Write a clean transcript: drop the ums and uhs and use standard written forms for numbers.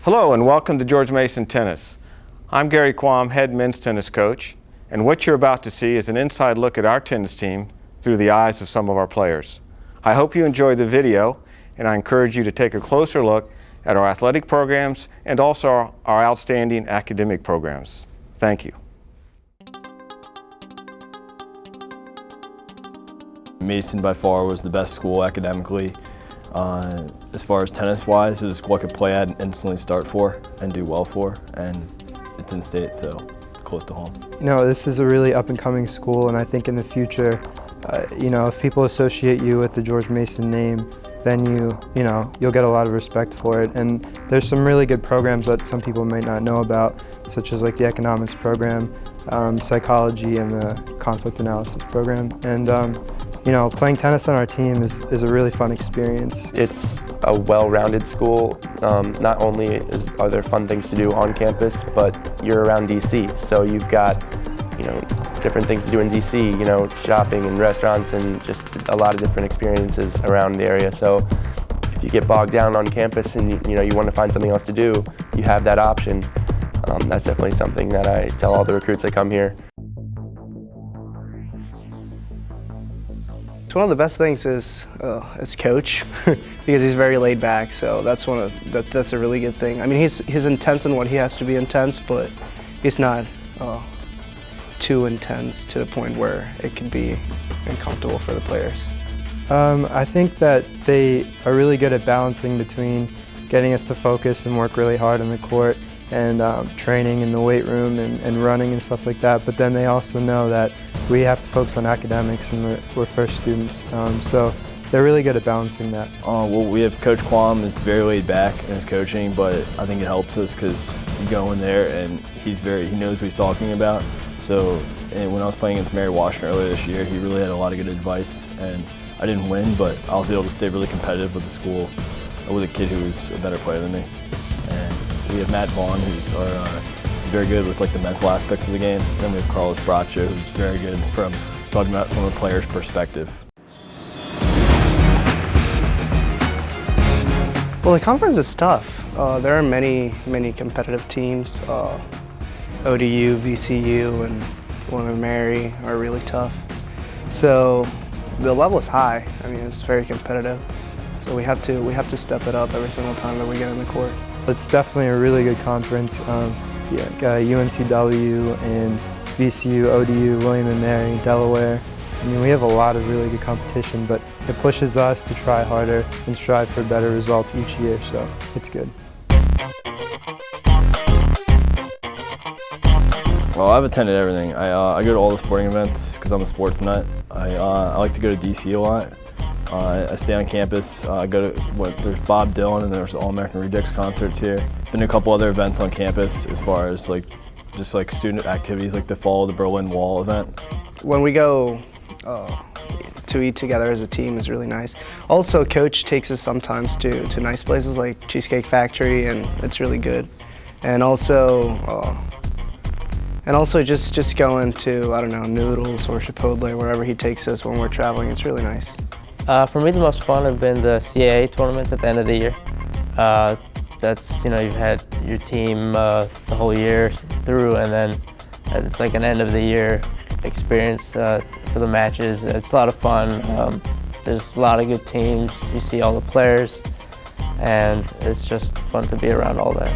Hello and welcome to George Mason Tennis. I'm Gary Quam, head men's tennis coach, and what you're about to see is an inside look at our tennis team through the eyes of some of our players. I hope you enjoy the video, and I encourage you to take a closer look at our athletic programs and also our outstanding academic programs. Thank you. Mason by far was the best school academically. As far as tennis-wise, it was a school I could play at and instantly start for and do well for, and it's in state, so close to home. This is a really up-and-coming school, and I think in the future, if people associate you with the George Mason name, then you'll get a lot of respect for it. And there's some really good programs that some people might not know about, such as like the economics program, psychology, and the conflict analysis program. And playing tennis on our team is a really fun experience. It's a well-rounded school. Not only are there fun things to do on campus, but you're around DC, so you've got different things to do in DC, shopping and restaurants and just a lot of different experiences around the area. So if you get bogged down on campus and you want to find something else to do, you have that option. That's definitely something that I tell all the recruits that come here. One of the best things is coach because he's very laid back, so that's a really good thing. I mean, he's intense in what he has to be intense, but he's not too intense to the point where it can be uncomfortable for the players. I think that they are really good at balancing between getting us to focus and work really hard on the court and training in the weight room and running and stuff like that, but then they also know that we have to focus on academics and we're first students, so they're really good at balancing that. Well, we have Coach Quam is very laid back in his coaching, but I think it helps us because you go in there and he knows what he's talking about. So when I was playing against Mary Washington earlier this year, he really had a lot of good advice, and I didn't win, but I was able to stay really competitive with the school, with a kid who was a better player than me. And we have Matt Vaughn, who's very good with the mental aspects of the game. And then we have Carlos Bracho, who's very good from talking about it from a player's perspective. Well, the conference is tough. There are many competitive teams. ODU, VCU, and William & Mary are really tough. So the level is high. I mean, it's very competitive. So we have to step it up every single time that we get in the court. It's definitely a really good conference. UNCW and VCU, ODU, William & Mary, Delaware. I mean, we have a lot of really good competition, but it pushes us to try harder and strive for better results each year, so it's good. Well, I've attended everything. I go to all the sporting events because I'm a sports nut. I like to go to DC a lot. I stay on campus. I go to there's Bob Dylan and there's All-American Redux concerts here. Been to a couple other events on campus as far as just student activities like the Fall of the Berlin Wall event. When we go to eat together as a team is really nice. Also, Coach takes us sometimes to nice places like Cheesecake Factory, and it's really good. And also just going to, I don't know, Noodles or Chipotle, wherever he takes us when we're traveling, it's really nice. For me, the most fun have been the CAA tournaments at the end of the year. That's, you've had your team the whole year through, and then it's like an end of the year experience for the matches. It's a lot of fun. There's a lot of good teams. You see all the players, and it's just fun to be around all that.